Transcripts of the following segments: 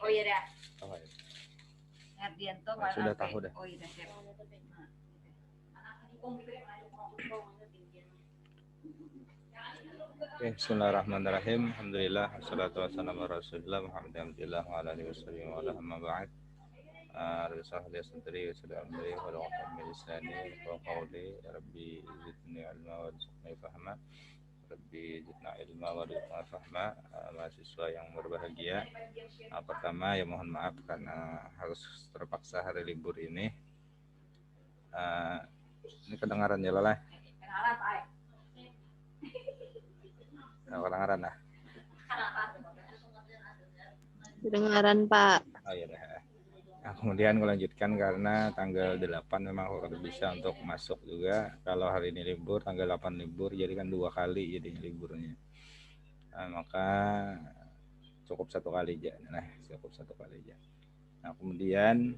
Oh iya dah. Oh, ya. Herdianto Nah, sudah tahu dah. Oh iya dah siap. Oke, bismillahirrahmanirrahim. Alhamdulillah, wassalatu wassalamu ala rasulillah Muhammadillah wa ala alihi wasallam wa ala amma ba'd. Rabbi sadri wa yassir amri wa hlul 'uqdatam min lisani yafqahu qawli. Rabbi zidni ilma warzuqni fahma. Rabbi zidna ilma warzuqna fahma. Mahasiswa yang berbahagia. Pertama ya mohon maaf karena harus terpaksa hari libur ini. Ini kedengaran ya Lola? Kedengaran lah. Kedengaran Pak. Oh iya dah. Nah, kemudian melanjutkan karena tanggal 8 memang harus bisa untuk masuk juga. Kalau hari ini libur, tanggal 8 libur, jadi kan 2 kali jadi liburnya. Maka cukup 1 kali aja. Nah, cukup 1 kali aja. Nah, kemudian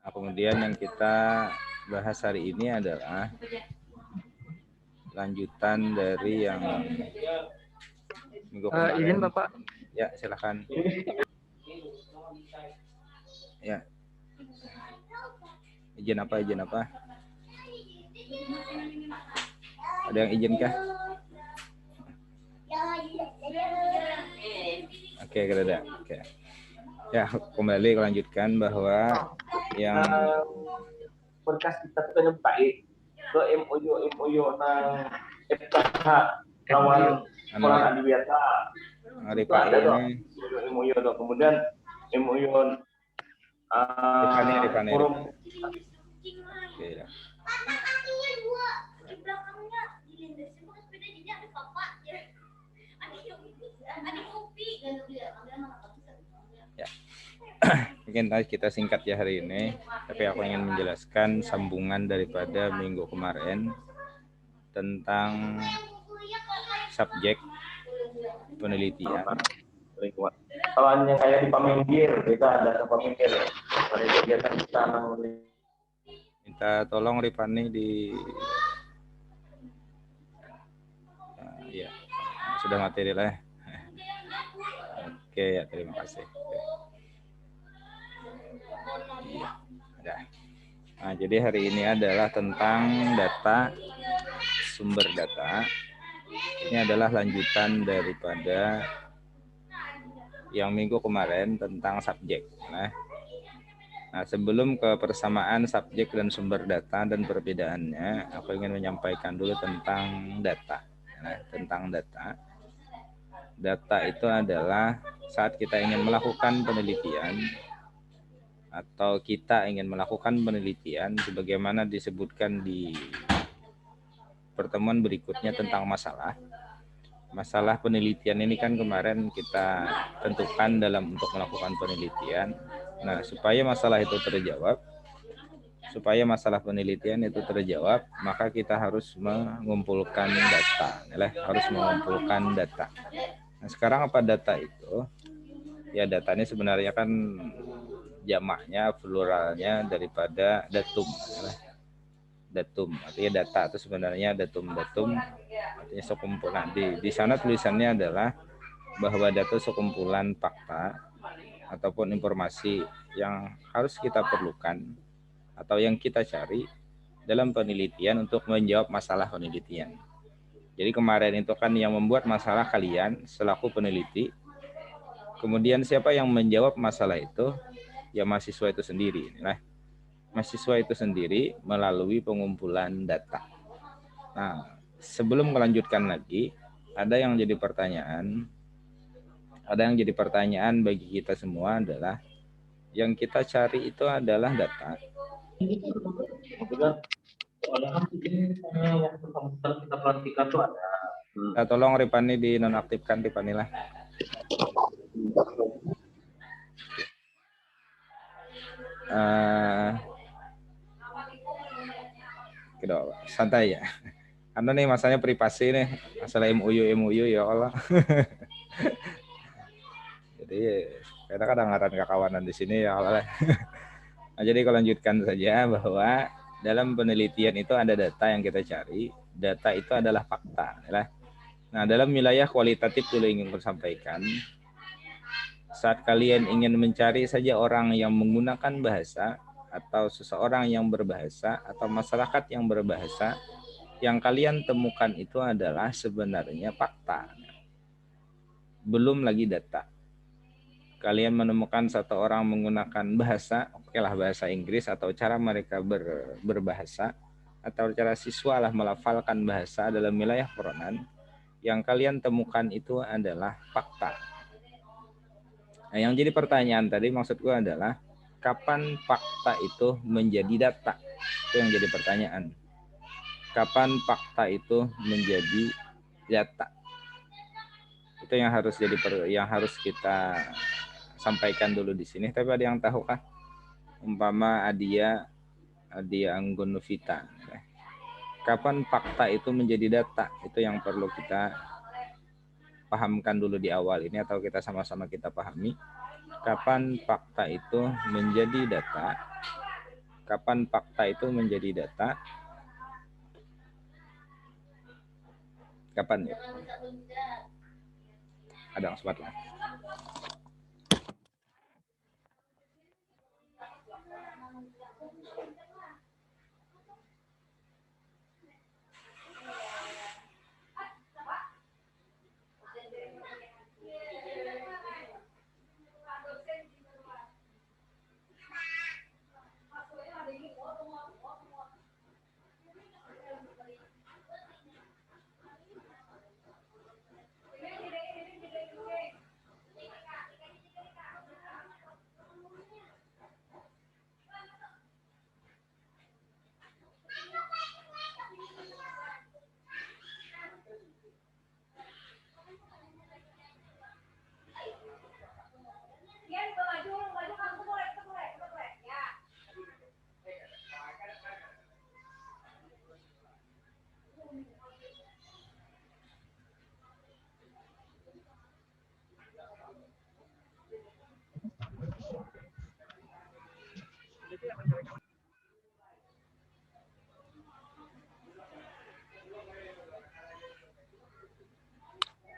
Nah, kemudian yang kita bahas hari ini adalah lanjutan dari yang minggu kemarin. Izin Bapak. Ya, silakan. Ya. Izin apa? Ada yang izin kah? Oke, ada. Oke. Ya, kembali lanjutkan bahwa yang berkas kita itu baik ke MOU nang FKH kawan sekolah di biasa hari Pak ini MOU itu kemudian MOU forum. Oke ya. Ya. Mungkin kita singkat ya hari ini, tapi aku ingin menjelaskan sambungan daripada minggu kemarin tentang subjek penelitian. Kalau yang kayak di Paminggir, kita ada Paminggir. Pada kegiatan kita minta tolong Ripani di ya, sudah materi lah. Oke ya, terima kasih. Iya, ada. Nah, jadi hari ini adalah tentang data, sumber data. Ini adalah lanjutan daripada yang minggu kemarin tentang subjek. Nah, sebelum ke persamaan subjek dan sumber data dan perbedaannya, aku ingin menyampaikan dulu tentang data. Nah, tentang data. Data itu adalah saat kita ingin melakukan penelitian atau kita ingin melakukan penelitian sebagaimana disebutkan di pertemuan berikutnya tentang masalah. Masalah penelitian ini kan kemarin kita tentukan dalam untuk melakukan penelitian. Nah, supaya masalah itu terjawab, supaya masalah penelitian itu terjawab, maka kita harus mengumpulkan data. Harus mengumpulkan data. Nah, sekarang apa data itu? Ya, datanya sebenarnya kan jamaknya, pluralnya daripada datum. Datum, artinya data itu sebenarnya datum, artinya sekumpulan. Di sana tulisannya adalah bahwa data sekumpulan fakta ataupun informasi yang harus kita perlukan atau yang kita cari dalam penelitian untuk menjawab masalah penelitian. Jadi kemarin itu kan yang membuat masalah kalian selaku peneliti. Kemudian siapa yang menjawab masalah itu? Ya mahasiswa itu sendiri. Nah, mahasiswa itu sendiri melalui pengumpulan data. Nah, sebelum melanjutkan lagi, ada yang jadi pertanyaan bagi kita semua adalah yang kita cari itu adalah data. kita perhatikan tuh ada. Nah, tolong Ripani dinonaktifkan, Ripani lah. Santai ya. Karena nih masalahnya privasi nih, masalah MOU ya Allah. Jadi kita kadang-kadang kekawanan di sini ya Allah. Nah, jadi kalau lanjutkan saja bahwa dalam penelitian itu ada data yang kita cari, data itu adalah fakta. Ya. Nah, dalam wilayah kualitatif dulu ingin saya sampaikan, saat kalian ingin mencari saja orang yang menggunakan bahasa, atau seseorang yang berbahasa, atau masyarakat yang berbahasa, yang kalian temukan itu adalah sebenarnya fakta. Belum lagi data. Kalian menemukan satu orang menggunakan bahasa, okelah bahasa Inggris, atau cara mereka berbahasa, atau cara siswa lah melafalkan bahasa dalam wilayah Quran, yang kalian temukan itu adalah fakta. Nah, yang jadi pertanyaan tadi maksudku adalah, kapan fakta itu menjadi data? Itu yang jadi pertanyaan. Kapan fakta itu menjadi data? Itu yang harus yang harus kita sampaikan dulu di sini. Tapi ada yang tahukah? Umpama Adia Anggonovita. Kapan fakta itu menjadi data? Itu yang perlu kita pahamkan dulu di awal ini, atau kita sama-sama kita pahami. Kapan fakta itu menjadi data? Kapan fakta itu menjadi data? Kapan ya? Ada yang sempat lah.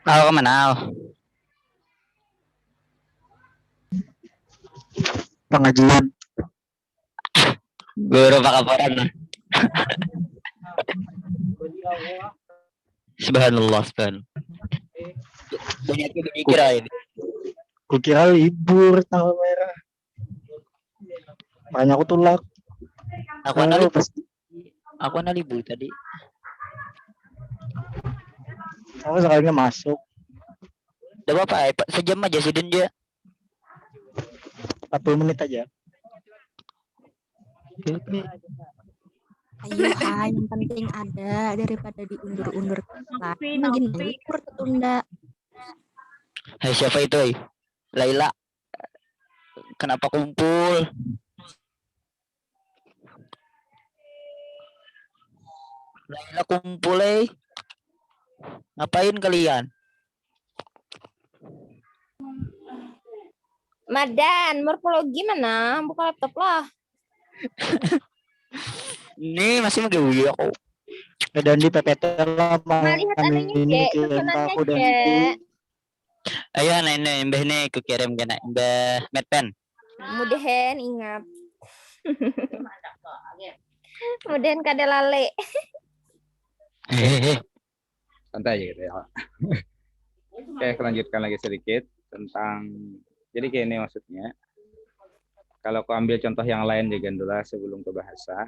Kau kemana? Pengajian. Guru pak kaporan. Subhanallah, subhanallah. Banyak itu dikira ini. Kukira libur tanggal merah. Makanya aku tulak. Aku analibur tadi. Aku sekalinya masuk. Udah apa? Sejam aja sih dia. 40 menit aja. Ayo, yang penting ada daripada diundur-undur. Lagi libur tertunda. Hai, siapa itu? Laila. Kenapa kumpul? Laila kumpul, Ngapain kalian? Madan, morfologi mana? Buka laptop lah. Ini masih mau aku. Dan di PPT lah. Lihat anunya, Cek. Susunannya, Cek. Ayo, nenek, mbah nih, aku kirim kena mbah Medpen. Mudahan ingat. Mudahan kada lale. Santai aja gitu ya. Oke, kita lanjutkan lagi sedikit tentang, jadi kayak ini maksudnya. Kalau aku ambil contoh yang lain juga dulu sebelum ke bahasa.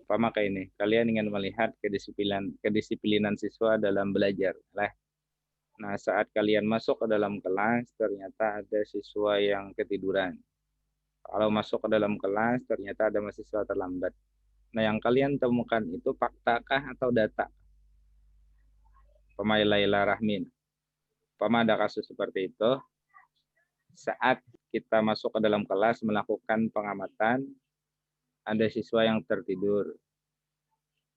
Umpama kayak ini, kalian ingin melihat kedisiplinan siswa dalam belajar. Nah, saat kalian masuk ke dalam kelas, ternyata ada siswa yang ketiduran. Kalau masuk ke dalam kelas, ternyata ada mahasiswa terlambat. Nah, yang kalian temukan itu faktakah atau data? Pemain Laila Rahmin. Umpama ada kasus seperti itu, saat kita masuk ke dalam kelas melakukan pengamatan, ada siswa yang tertidur.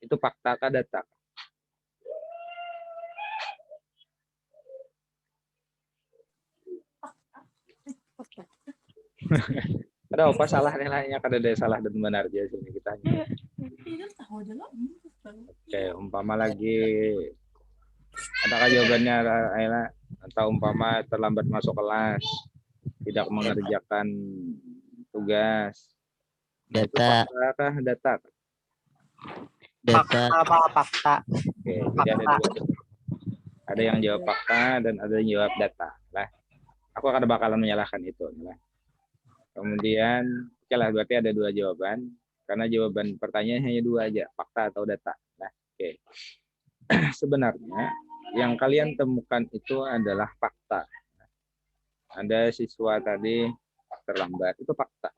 Itu faktakah data? Ada apa salah nilainya? Kada ada salah dan benar aja sini kita. Oke, umpama lagi adakah jawabannya Ayla? Atau umpama terlambat masuk kelas, tidak mengerjakan tugas. Nah, itu Data. fakta kah data? Data. Fakta. Oke, jadi ada dua. Ada yang jawab fakta dan ada yang jawab data. Lah, aku akan bakalan menyalahkan itu. Lah. Kemudian, oke lah, berarti ada dua jawaban. Karena jawaban pertanyaan hanya dua aja, fakta atau data. Nah, oke. Sebenarnya yang kalian temukan itu adalah fakta. Ada siswa tadi terlambat, itu fakta.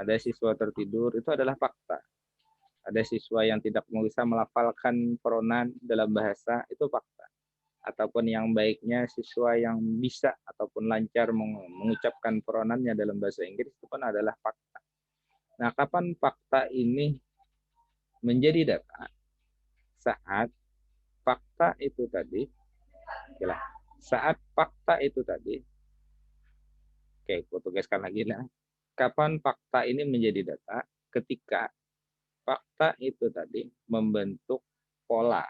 Ada siswa tertidur, itu adalah fakta. Ada siswa yang tidak bisa melafalkan pronoun dalam bahasa, itu fakta. Ataupun yang baiknya siswa yang bisa ataupun lancar mengucapkan pronounnya dalam bahasa Inggris, itu pun adalah fakta. Nah, kapan fakta ini menjadi data? Saat fakta itu tadi, saat fakta itu tadi, oke, aku tugaskan lagi lah. Kapan fakta ini menjadi data? Ketika fakta itu tadi membentuk pola,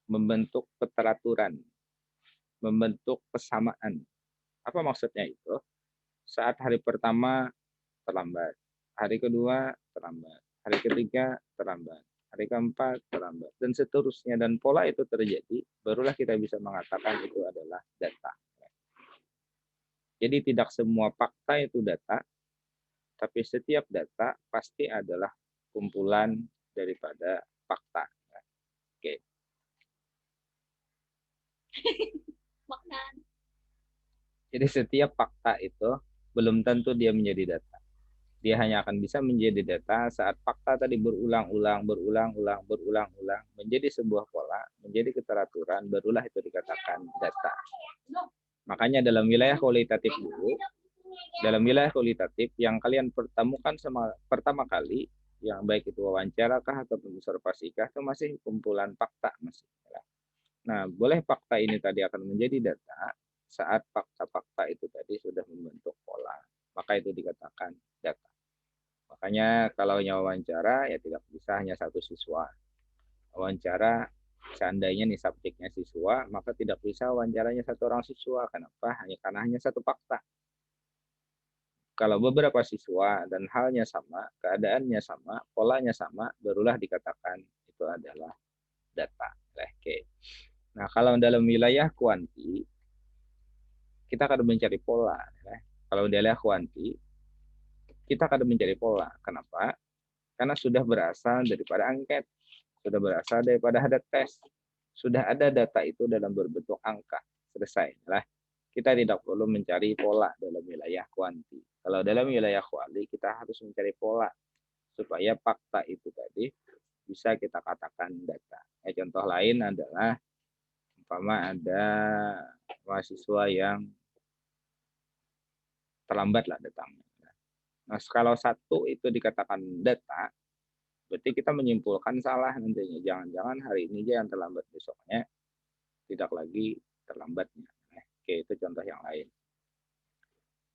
membentuk keteraturan, membentuk kesamaan. Apa maksudnya itu? Saat hari pertama terlambat, hari kedua terlambat, hari ketiga terlambat, hari keempat terlambat, dan seterusnya, dan pola itu terjadi, barulah kita bisa mengatakan itu adalah data. Jadi tidak semua fakta itu data, tapi setiap data pasti adalah kumpulan daripada fakta. Oke. Jadi setiap fakta itu belum tentu dia menjadi data. Dia hanya akan bisa menjadi data saat fakta tadi berulang-ulang menjadi sebuah pola, menjadi keteraturan, barulah itu dikatakan data. Makanya dalam wilayah kualitatif dulu, dalam wilayah kualitatif yang kalian pertemukan pertama kali, yang baik itu wawancara kah atau observasi kah, itu masih kumpulan fakta masih. Nah, boleh fakta ini tadi akan menjadi data saat fakta-fakta itu tadi sudah membentuk pola, maka itu dikatakan data. Makanya kalau wawancara ya tidak bisa hanya satu siswa. Wawancara seandainya nih subjeknya siswa, maka tidak bisa wawancaranya satu orang siswa. Kenapa? Karena hanya satu fakta. Kalau beberapa siswa dan halnya sama, keadaannya sama, polanya sama, barulah dikatakan itu adalah data. Oke. Nah, kalau dalam wilayah kuanti, kita akan mencari pola. Kalau wilayah kuanti, kita akan mencari pola. Kenapa? Karena sudah berasal daripada angket, sudah berasal daripada ada tes, sudah ada data itu dalam berbentuk angka. Selesai. Lah, kita tidak perlu mencari pola dalam wilayah kuanti. Kalau dalam wilayah kuali, kita harus mencari pola supaya fakta itu tadi bisa kita katakan data. Contoh lain adalah umpama ada mahasiswa yang terlambat lah datangnya. Nah, kalau satu itu dikatakan data, berarti kita menyimpulkan salah nantinya. Jangan-jangan hari ini aja yang terlambat, besoknya tidak lagi terlambatnya. Oke, itu contoh yang lain.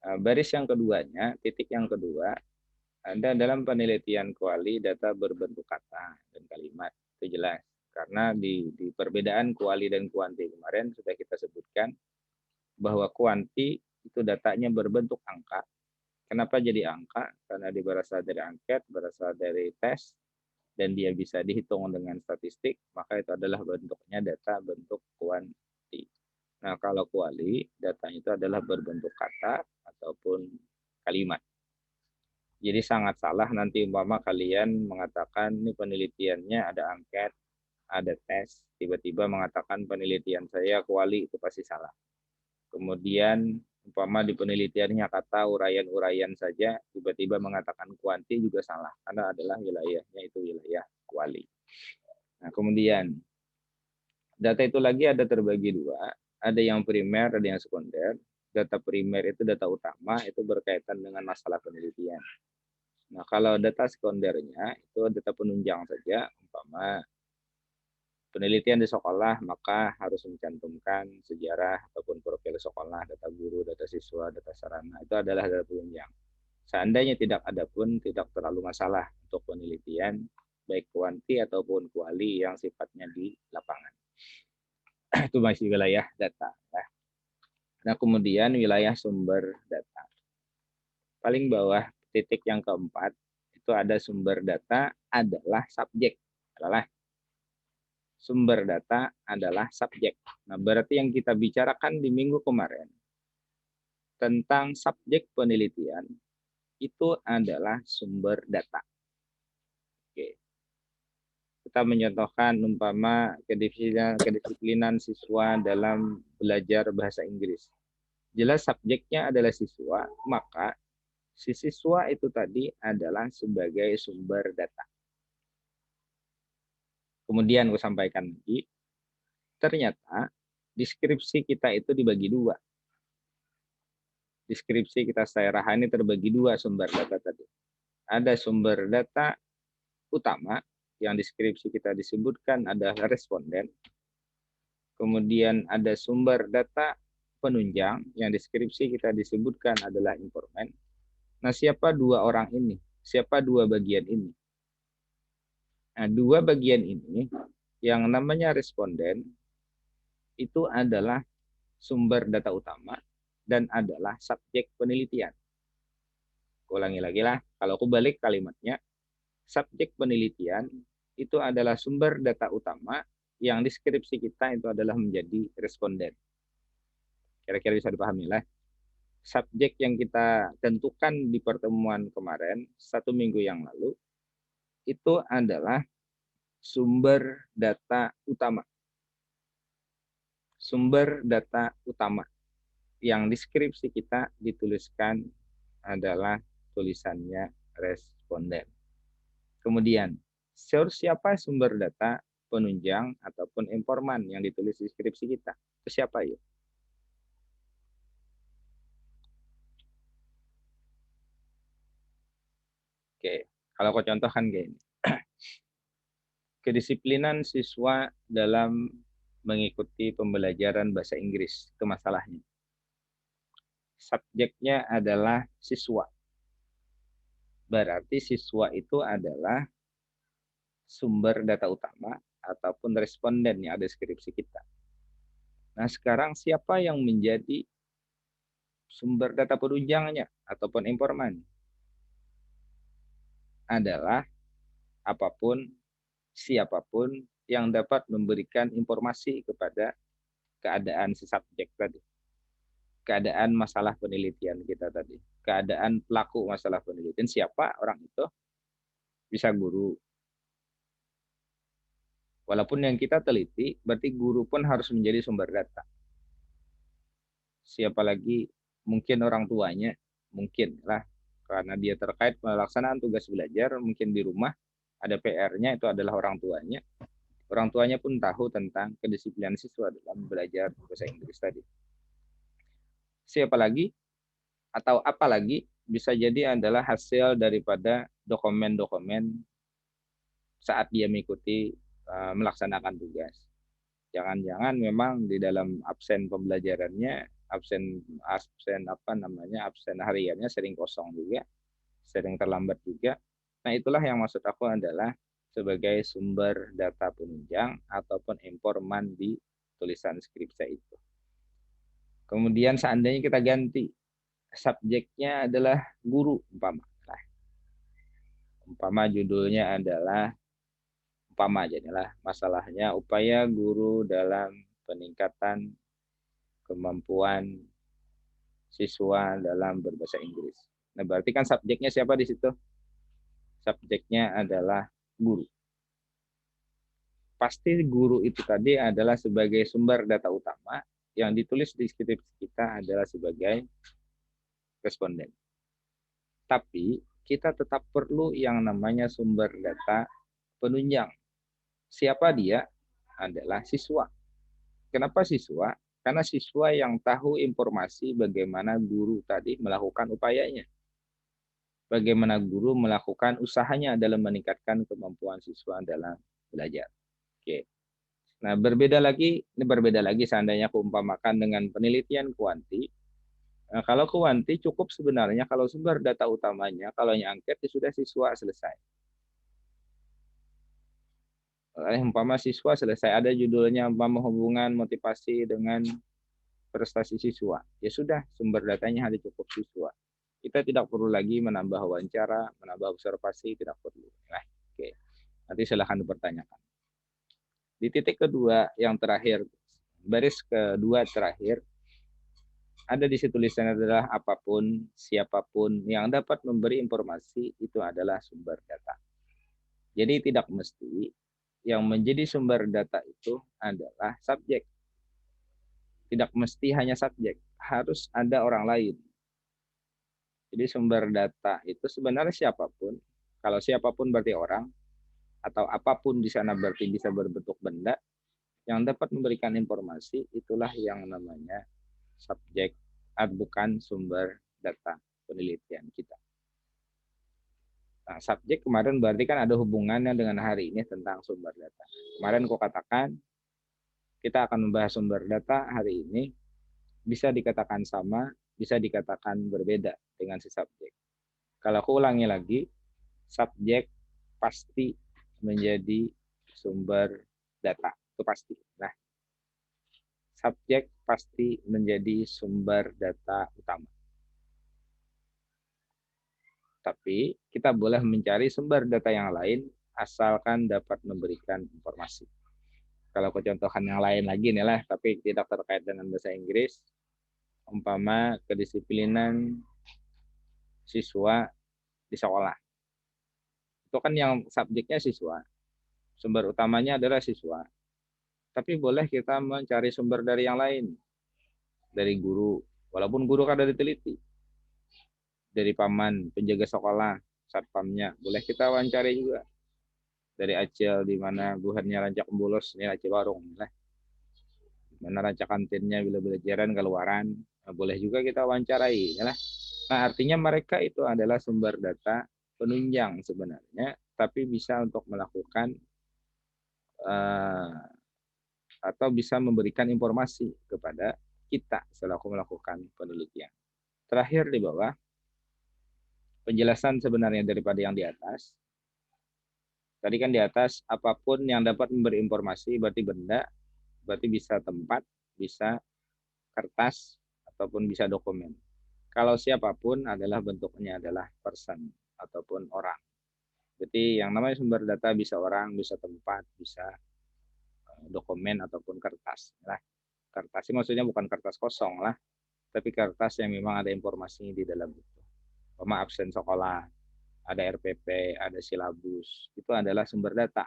Baris yang keduanya, titik yang kedua, ada dalam penelitian kuali data berbentuk kata dan kalimat. Itu jelas. Karena di perbedaan kuali dan kuanti kemarin sudah kita sebutkan bahwa kuanti itu datanya berbentuk angka. Kenapa jadi angka? Karena dia berasal dari angket, berasal dari tes, dan dia bisa dihitung dengan statistik, maka itu adalah bentuknya data bentuk kuanti. Nah, kalau kuali, datanya itu adalah berbentuk kata ataupun kalimat. Jadi sangat salah nanti umpama kalian mengatakan ini penelitiannya ada angket, ada tes, tiba-tiba mengatakan penelitian saya kuali, itu pasti salah. Kemudian umpama di penelitiannya kata uraian-uraian saja, tiba-tiba mengatakan kuanti juga salah, karena adalah wilayahnya itu wilayah kuali. Nah, kemudian data itu lagi ada terbagi dua, ada yang primer, ada yang sekunder. Data primer itu data utama, itu berkaitan dengan masalah penelitian. Nah, kalau data sekundernya itu data penunjang saja, umpama penelitian di sekolah, maka harus mencantumkan sejarah ataupun profil sekolah, data guru, data siswa, data sarana. Itu adalah data penunjang. Seandainya tidak ada pun tidak terlalu masalah untuk untuk penelitian baik kuanti ataupun kuali yang sifatnya di lapangan. Itu masih wilayah data. Nah, kemudian wilayah sumber data. Paling bawah titik yang keempat itu ada sumber data adalah subjek. Adalah sumber data adalah subjek. Nah, berarti yang kita bicarakan di minggu kemarin tentang subjek penelitian itu adalah sumber data. Oke. Kita mencontohkan umpama kedisiplinan siswa dalam belajar bahasa Inggris. Jelas subjeknya adalah siswa, maka si siswa itu tadi adalah sebagai sumber data. Kemudian aku sampaikan lagi, ternyata deskripsi kita itu dibagi dua. Deskripsi kita Syarah ini terbagi dua sumber data tadi. Ada sumber data utama, yang deskripsi kita disebutkan adalah responden. Kemudian ada sumber data penunjang, yang deskripsi kita disebutkan adalah informan. Nah, siapa dua orang ini? Siapa dua bagian ini? Nah, dua bagian ini, yang namanya responden, itu adalah sumber data utama dan adalah subjek penelitian. Ulangi lagi lah, kalau aku balik kalimatnya, subjek penelitian itu adalah sumber data utama, yang deskripsi kita itu adalah menjadi responden. Kira-kira bisa dipahami lah. Subjek yang kita tentukan di pertemuan kemarin, 1 minggu yang lalu, itu adalah sumber data utama. Sumber data utama. Yang deskripsi kita dituliskan adalah tulisannya responden. Kemudian, siapa sumber data penunjang ataupun informan yang ditulis di deskripsi kita? Itu siapa ya? Oke, kalau aku contohkan kayak ini. Kedisiplinan siswa dalam mengikuti pembelajaran bahasa Inggris, itu masalahnya. Subjeknya adalah siswa. Berarti siswa itu adalah sumber data utama ataupun responden yang ada deskripsi kita. Nah, sekarang siapa yang menjadi sumber data penunjangnya ataupun informan? Adalah apapun, siapapun yang dapat memberikan informasi kepada keadaan si subjek tadi. Keadaan masalah penelitian kita tadi. Keadaan pelaku masalah penelitian. Siapa orang itu? Bisa guru. Walaupun yang kita teliti, berarti guru pun harus menjadi sumber data. Siapa lagi? Mungkin orang tuanya. Mungkin lah. Karena dia terkait pelaksanaan tugas belajar, mungkin di rumah ada PR-nya, itu adalah orang tuanya. Orang tuanya pun tahu tentang kedisiplinan siswa dalam belajar bahasa Inggris tadi. Siapa lagi? Atau apa lagi? Bisa jadi adalah hasil daripada dokumen-dokumen saat dia mengikuti melaksanakan tugas. Jangan-jangan memang di dalam absen pembelajarannya, absen hariannya sering kosong juga, sering terlambat juga. Nah, itulah yang maksud aku adalah sebagai sumber data penunjang ataupun informan di tulisan skripsi itu. Kemudian seandainya kita ganti, subjeknya adalah guru, umpama judulnya adalah, jadilah masalahnya upaya guru dalam peningkatan kemampuan siswa dalam berbahasa Inggris. Nah, berarti kan subjeknya siapa di situ? Subjeknya adalah guru. Pasti guru itu tadi adalah sebagai sumber data utama, yang ditulis di deskripsi kita adalah sebagai responden. Tapi kita tetap perlu yang namanya sumber data penunjang. Siapa dia? Adalah siswa. Kenapa siswa? Karena siswa yang tahu informasi bagaimana guru tadi melakukan upayanya. Bagaimana guru melakukan usahanya dalam meningkatkan kemampuan siswa dalam belajar. Oke. Nah, berbeda lagi seandainya aku umpamakan dengan penelitian kuanti. Nah, kalau kuanti cukup sebenarnya kalau sumber data utamanya, kalau yang angket sudah siswa selesai. Umpama siswa selesai ada judulnya umpama hubungan motivasi dengan prestasi siswa. Ya sudah, sumber datanya hanya cukup siswa. Kita tidak perlu lagi menambah wawancara, menambah observasi, tidak perlu. Nah, oke. Nanti silahkan dipertanyakan. Di titik kedua yang terakhir, baris kedua terakhir, ada di situ tulisannya adalah apapun, siapapun yang dapat memberi informasi itu adalah sumber data. Jadi tidak mesti yang menjadi sumber data itu adalah subjek. Tidak mesti hanya subjek, harus ada orang lain. Jadi sumber data itu sebenarnya siapapun. Kalau siapapun berarti orang, atau apapun di sana berarti bisa berbentuk benda, yang dapat memberikan informasi itulah yang namanya subjek, bukan sumber data penelitian kita. Nah, subjek kemarin berarti kan ada hubungannya dengan hari ini tentang sumber data. Kemarin aku katakan kita akan membahas sumber data hari ini, bisa dikatakan sama, bisa dikatakan berbeda dengan si subjek. Kalau aku ulangi lagi, subjek pasti menjadi sumber data, itu pasti. Nah, subjek pasti menjadi sumber data utama. Tapi kita boleh mencari sumber data yang lain asalkan dapat memberikan informasi. Kalau kecontohan yang lain lagi nih lah, tapi tidak terkait dengan bahasa Inggris, umpama kedisiplinan siswa di sekolah. Itu kan yang subjeknya siswa, sumber utamanya adalah siswa. Tapi boleh kita mencari sumber dari yang lain, dari guru, walaupun guru kan ada diteliti, dari paman, penjaga sekolah, satpamnya, boleh kita wawancari juga. Dari acil, di mana buhannya rancak bolos, ini acil warung. Nah, mana rancak kantinnya bila belajaran keluaran, nah, boleh juga kita wawancarai. Nah, artinya mereka itu adalah sumber data penunjang sebenarnya, tapi bisa untuk melakukan atau bisa memberikan informasi kepada kita selaku melakukan penelitian. Terakhir di bawah, penjelasan sebenarnya daripada yang di atas. Tadi kan di atas, apapun yang dapat memberi informasi berarti benda, berarti bisa tempat, bisa kertas, ataupun bisa dokumen. Kalau siapapun adalah bentuknya adalah person, ataupun orang. Jadi yang namanya sumber data bisa orang, bisa tempat, bisa dokumen, ataupun kertas. Nah, kertas ini maksudnya bukan kertas kosong lah, tapi kertas yang memang ada informasinya di dalam itu. Absen sekolah, ada RPP, ada silabus, itu adalah sumber data.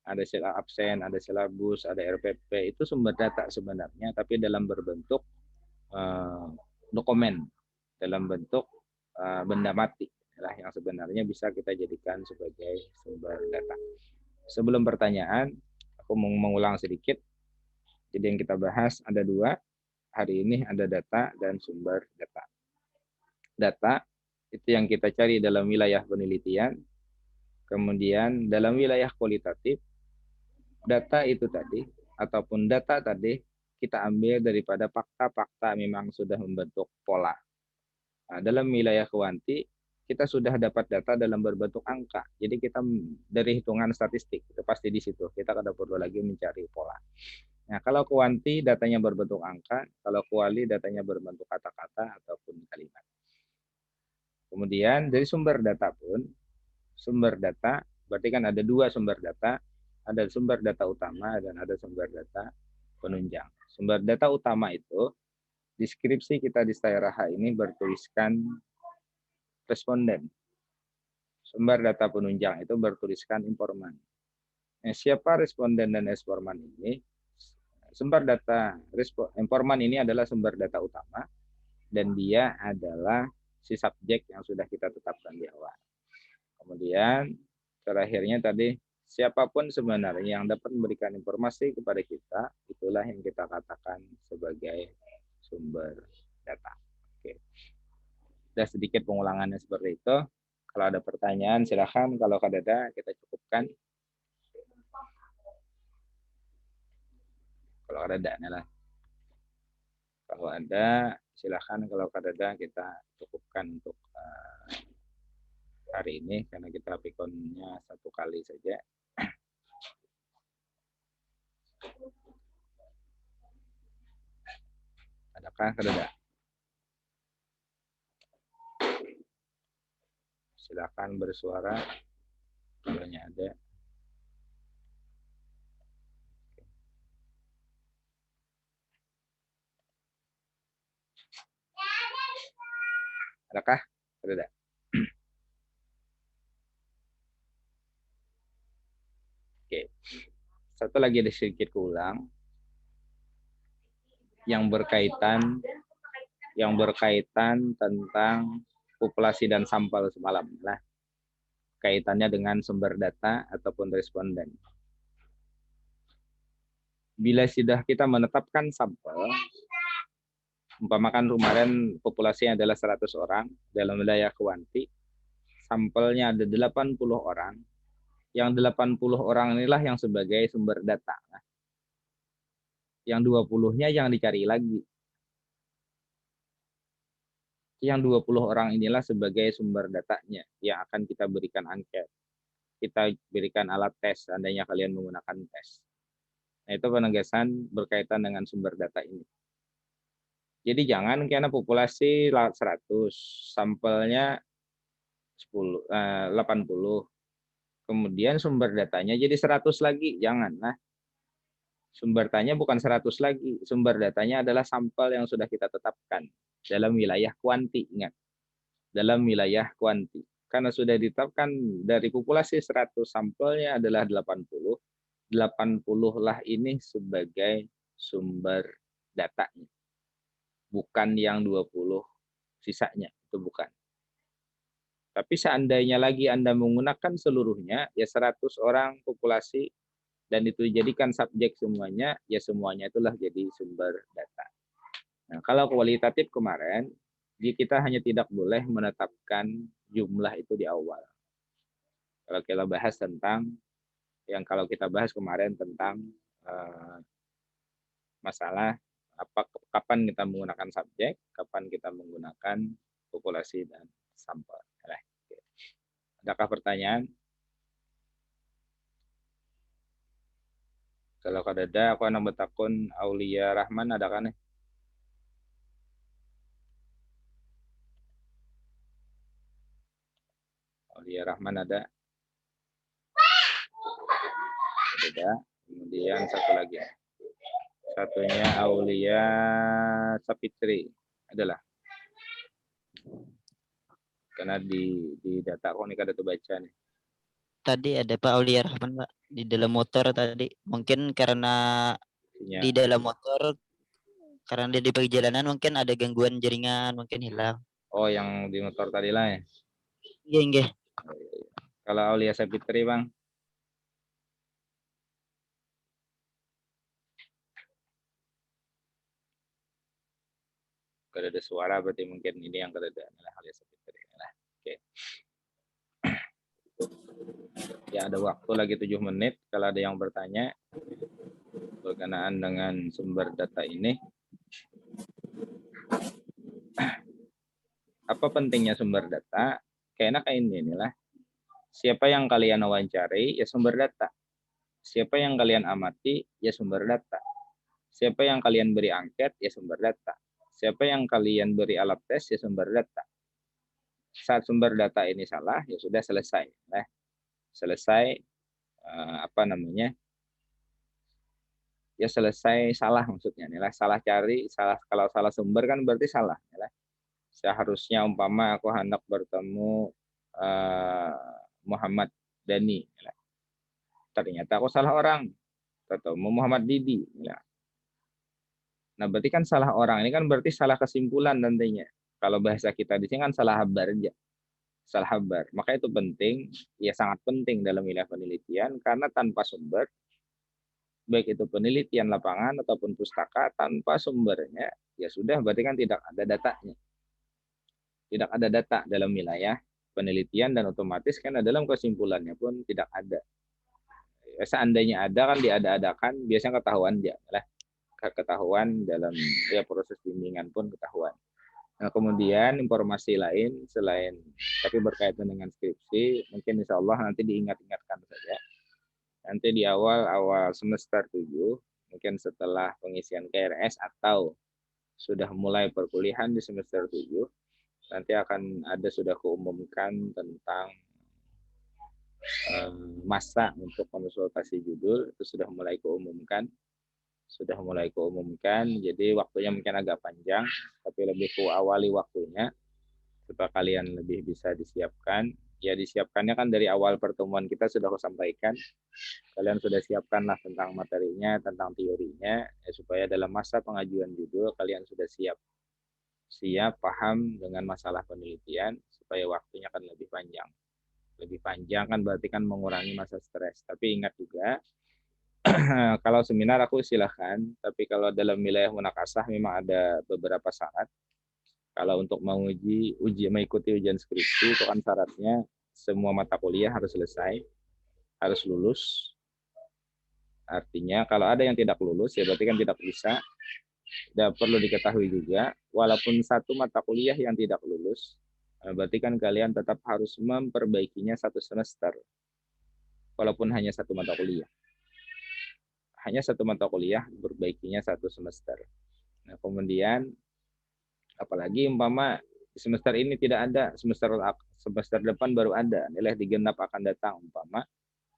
Ada absen, ada silabus, ada RPP, itu sumber data sebenarnya, tapi dalam berbentuk dokumen, dalam bentuk benda mati, yang sebenarnya bisa kita jadikan sebagai sumber data. Sebelum pertanyaan, aku mau mengulang sedikit. Jadi yang kita bahas ada dua, hari ini ada data dan sumber data. Data itu yang kita cari dalam wilayah penelitian. Kemudian dalam wilayah kualitatif, data itu tadi, ataupun data tadi, kita ambil daripada fakta-fakta memang sudah membentuk pola. Nah, dalam wilayah kuanti, kita sudah dapat data dalam berbentuk angka. Jadi kita dari hitungan statistik, itu pasti di situ. Kita tidak perlu lagi mencari pola. Nah, kalau kuanti datanya berbentuk angka, kalau kuali datanya berbentuk kata-kata ataupun kalimat. Kemudian dari sumber data pun, sumber data berarti kan ada dua sumber data, ada sumber data utama dan ada sumber data penunjang. Sumber data utama itu, deskripsi kita di Stairaha ini bertuliskan responden. Sumber data penunjang itu bertuliskan informan. Nah, siapa responden dan informan ini? Sumber data informan ini adalah sumber data utama dan dia adalah si subjek yang sudah kita tetapkan di awal. Kemudian terakhirnya tadi, siapapun sebenarnya yang dapat memberikan informasi kepada kita, itulah yang kita katakan sebagai sumber data. Oke. Sudah sedikit pengulangannya seperti itu. Kalau ada pertanyaan silakan, kalau ada kita cukupkan. Kalau ada lah. Kalau ada silakan, kalau ada kita cukupkan untuk hari ini karena kita pikonnya satu kali saja. Adakah kada? Silakan bersuara kalau ada. Adakah? Kada? Oke. Satu lagi ada sedikit ulang yang berkaitan tentang populasi dan sampel semalam lah. Kaitannya dengan sumber data ataupun responden. Bila sudah kita menetapkan sampel, umpamakan kemarin populasinya adalah 100 orang dalam wilayah Kewanti, sampelnya ada 80 orang, yang 80 orang inilah yang sebagai sumber data. Yang 20-nya yang dicari lagi. Yang 20 orang inilah sebagai sumber datanya yang akan kita berikan angket. Kita berikan alat tes, seandainya kalian menggunakan tes. Nah, itu penegasan berkaitan dengan sumber data ini. Jadi jangan karena populasi 100, sampelnya 80. Kemudian sumber datanya jadi 100 lagi, jangan. Nah, sumber datanya bukan 100 lagi, sumber datanya adalah sampel yang sudah kita tetapkan dalam wilayah Kewanti, ingat. Dalam wilayah Kewanti. Karena sudah ditetapkan dari populasi 100 sampelnya adalah 80. 80 lah ini sebagai sumber datanya. Bukan yang 20 sisanya, itu bukan. Tapi seandainya lagi Anda menggunakan seluruhnya, ya 100 orang populasi, dan itu dijadikan subjek semuanya, ya semuanya itulah jadi sumber data. Nah, kalau kualitatif kemarin, kita hanya tidak boleh menetapkan jumlah itu di awal. Kalau kita bahas tentang, kalau kita bahas kemarin tentang masalah kapan kita menggunakan subjek, kapan kita menggunakan populasi dan sampel. Adakah pertanyaan? Kalau kada, aku anak betakun Aulia Rahman, ada kan? Aulia Rahman ada? Ada. Kemudian satu lagi. Satunya Aulia Sapitri. Adalah. Karena di data aku nih kada tuh baca nih. Tadi ada Pak Aulia Rahman, Pak, di dalam motor tadi. Mungkin karena Sinyal. di dalam motor, karena dia di perjalanan mungkin ada gangguan jaringan, mungkin hilang. Oh, yang di motor tadi lah ya? Iya, enggak. Kalau Aulia Sapitri, Bang? Kada ada suara, berarti mungkin ini yang kada ada. Aulia Sapitri. Oke. Ya, ada waktu lagi 7 menit. Kalau ada yang bertanya berkenaan dengan sumber data ini. Apa pentingnya sumber data? Kayaknya kayak inilah. Siapa yang kalian wawancari, ya sumber data. Siapa yang kalian amati, ya sumber data. Siapa yang kalian beri angket, ya sumber data. Siapa yang kalian beri alat tes, ya sumber data. Saat sumber data ini salah, ya sudah selesai. Nah, selesai ya selesai salah maksudnya. Inilah salah cari, kalau salah sumber kan berarti salah. Inilah. Seharusnya umpama aku hendak bertemu Muhammad Dani. Inilah. Ternyata aku salah orang. Ketemu Muhammad Didi. Inilah. Nah, berarti kan salah orang. Ini kan berarti salah kesimpulan nantinya. Kalau bahasa kita di sini kan salah habar aja. Salah habar. Maka itu penting, ya sangat penting dalam wilayah penelitian, karena tanpa sumber, baik itu penelitian lapangan ataupun pustaka, tanpa sumbernya, ya sudah berarti kan tidak ada datanya. Tidak ada data dalam wilayah penelitian, dan otomatis kan dalam kesimpulannya pun tidak ada. Ya, seandainya ada kan diada-adakan, biasanya ketahuan aja. Ketahuan dalam ya proses bimbingan pun ketahuan. Nah, kemudian informasi lain selain tapi berkaitan dengan skripsi, mungkin insya Allah nanti diingat-ingatkan saja. Nanti di awal semester 7 mungkin setelah pengisian KRS atau sudah mulai perkuliahan di semester 7, nanti akan ada sudah keumumkan tentang masa untuk konsultasi judul, itu sudah mulai keumumkan. Jadi waktunya mungkin agak panjang, tapi lebih awali waktunya supaya kalian lebih bisa disiapkan. Ya disiapkannya kan dari awal pertemuan kita sudah aku sampaikan. Kalian sudah siapkanlah tentang materinya, tentang teorinya, ya, supaya dalam masa pengajuan judul kalian sudah siap paham dengan masalah penelitian, supaya waktunya akan lebih panjang. Lebih panjang kan berarti kan mengurangi masa stres. Tapi ingat juga, kalau seminar aku silahkan, tapi kalau dalam wilayah munakasah memang ada beberapa syarat. Kalau untuk mengikuti ujian skripsi itu kan syaratnya semua mata kuliah harus selesai, harus lulus. Artinya kalau ada yang tidak lulus ya berarti kan tidak bisa. Dan perlu diketahui juga, walaupun satu mata kuliah yang tidak lulus, berarti kan kalian tetap harus memperbaikinya satu semester. Walaupun hanya satu mata kuliah. Hanya satu mata kuliah perbaikinya satu semester. Nah, kemudian apalagi umpama semester ini tidak ada, semester depan baru ada, nilai digenap akan datang umpama,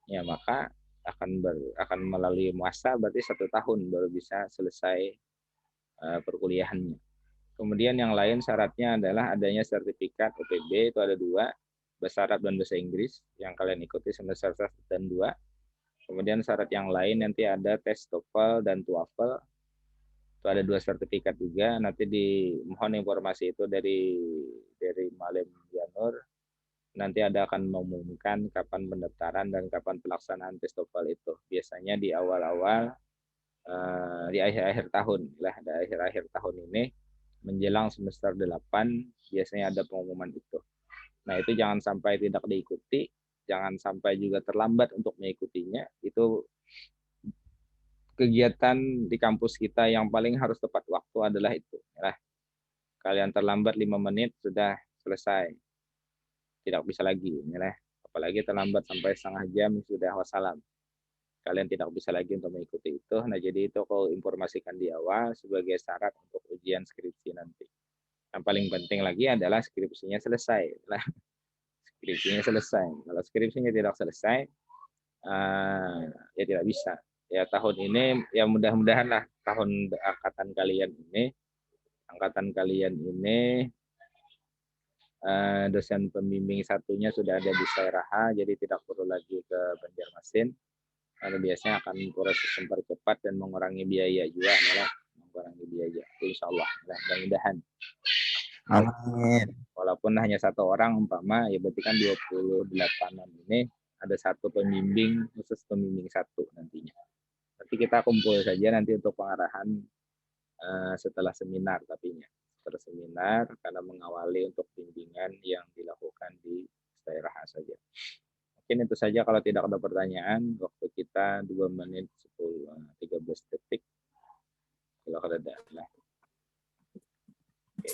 ya maka akan melalui masa berarti 1 tahun baru bisa selesai perkuliahannya. Kemudian yang lain syaratnya adalah adanya sertifikat UPB, itu ada 2, bahasa Arab dan bahasa Inggris yang kalian ikuti semester 1 dan 2. Kemudian syarat yang lain nanti ada tes TOEFL dan TOEFL. Itu ada 2 sertifikat juga. Nanti dimohon informasi itu dari Malim Janur. Nanti akan mengumumkan kapan pendaftaran dan kapan pelaksanaan tes TOEFL itu. Biasanya di awal-awal, di akhir-akhir tahun. Di akhir-akhir tahun ini, menjelang semester 8, biasanya ada pengumuman itu. Nah itu jangan sampai tidak diikuti, jangan sampai juga terlambat untuk mengikutinya. Itu kegiatan di kampus kita yang paling harus tepat waktu adalah itu. Nah, kalian terlambat 5 menit sudah selesai. Tidak bisa lagi. Nah, apalagi terlambat sampai setengah jam sudah wassalam. Kalian tidak bisa lagi untuk mengikuti itu. Nah, jadi itu aku informasikan di awal sebagai syarat untuk ujian skripsi nanti. Yang paling penting lagi adalah skripsinya selesai. Nah, skripsinya selesai. Kalau skripsinya tidak selesai, ya tidak bisa. Ya tahun ini ya mudah-mudahan lah tahun angkatan kalian ini dosen pembimbing satunya sudah ada di Sairaha, jadi tidak perlu lagi ke Banjarmasin. Karena biasanya akan proses mempercepat dan mengurangi biaya juga, mengurangi biaya. Insya Allah, mudah-mudahan. Amin. Walaupun hanya 1 orang umpama, ya berarti kan 28-an ini ada 1 pembimbing, khusus pembimbing 1 nantinya. Nanti kita kumpul saja nanti untuk pengarahan setelah seminar setelah seminar karena mengawali untuk bimbingan yang dilakukan di daerah saja. Mungkin itu saja, kalau tidak ada pertanyaan, waktu kita 2 menit 13 detik. Kalau ada. Nah. Oke.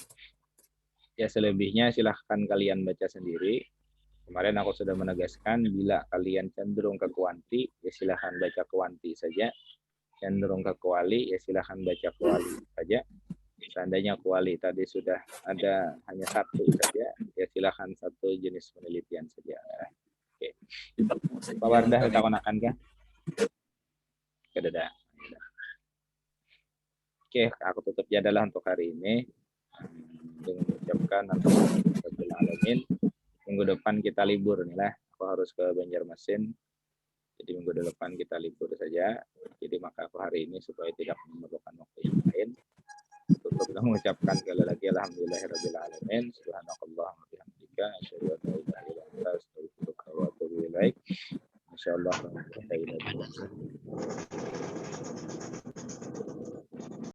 Ya selebihnya silahkan kalian baca sendiri. Kemarin aku sudah menegaskan, bila kalian cenderung ke kuanti, ya silahkan baca kuanti saja. Cenderung ke kuali, ya silahkan baca kuali saja. Seandainya kuali tadi sudah ada hanya 1 saja, ya silahkan 1 jenis penelitian saja. Oke. Pak Wardah, kita konakan kah? Kedada. Oke, aku tutup jadalah untuk hari ini. Dengan mengucapkan alhamdulillahirrahmanirrahim. Minggu depan kita libur nih lah. Aku harus ke Banjarmasin. Jadi minggu depan kita libur saja. Jadi maka aku hari ini supaya tidak memerlukan waktu yang lain. Tutup dan mengucapkan sekali lagi alhamdulillahirrahmanirrahim. Subhanakallah wa bihamdika asyhadu an la ilaha illa anta astaghfiruka wa atubu ilaik. Insyaallah.